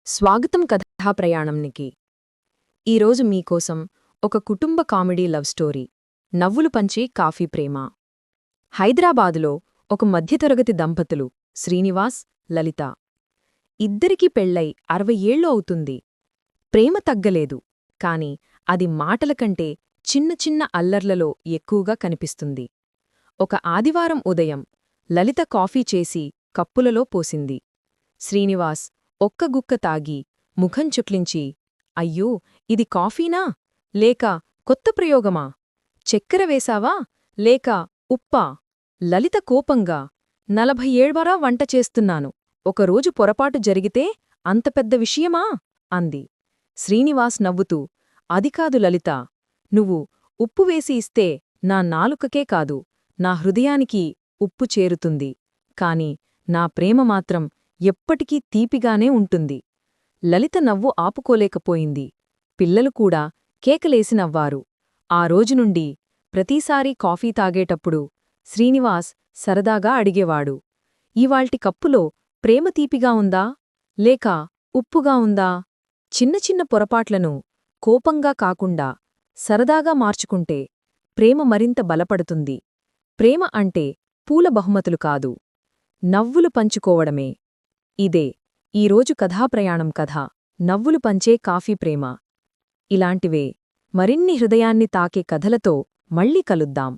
స్వాగతం కథా ప్రయాణంనికి. ఈరోజు మీకోసం ఒక కుటుంబ కామెడీ లవ్ స్టోరీ, నవ్వులు పంచే కాఫీ ప్రేమ. హైదరాబాదులో ఒక మధ్యతరగతి దంపతులు శ్రీనివాస్, లలిత. ఇద్దరికీ పెళ్లై 60 ఏళ్లు అవుతుంది. ప్రేమ తగ్గలేదు, కాని అది మాటల కంటే చిన్న చిన్న అల్లర్లలో ఎక్కువగా కనిపిస్తుంది. ఒక ఆదివారం ఉదయం లలిత కాఫీ చేసి కప్పులలో పోసింది. శ్రీనివాస్ ఒక్క గుక్క తాగి ముఖం చుక్లించి, అయ్యో, ఇది కాఫీనా లేక కొత్త ప్రయోగమా? చక్కెర వేశావా లేక ఉప్పా? లలిత కోపంగా, 40 ఏళ్వరా వంట చేస్తున్నాను, ఒకరోజు పొరపాటు జరిగితే అంత పెద్ద విషయమా అంది. శ్రీనివాస్ నవ్వుతూ, అదికాదు లలితా, నువ్వు ఉప్పు వేసి ఇస్తే నా నాలుకకే కాదు, నా హృదయానికి ఉప్పు చేరుతుంది, కాని నా ప్రేమ మాత్రం ఎప్పటికీ తీపిగానే ఉంటుంది. లలిత నవ్వు ఆపుకోలేకపోయింది. పిల్లలు కూడా కేకలేసి నవ్వారు. ఆ రోజునుండి ప్రతిసారీ కాఫీ తాగేటప్పుడు శ్రీనివాస్ సరదాగా అడిగేవాడు, ఇవాల్టి కప్పులో ప్రేమ తీపిగా ఉందా లేక ఉప్పుగా ఉందా? చిన్న చిన్న పొరపాట్లను కోపంగా కాకుండా సరదాగా మార్చుకుంటే ప్రేమ మరింత బలపడుతుంది. ప్రేమ అంటే పూల బహుమతులు కాదు, నవ్వులు పంచుకోవడమే. ఇదే ఈరోజు కథాప్రయాణం కథ, నవ్వులు పంచే కాఫీ ప్రేమ. ఇలాంటివే మరిన్ని హృదయాన్ని తాకే కథలతో మళ్ళీ కలుద్దాం.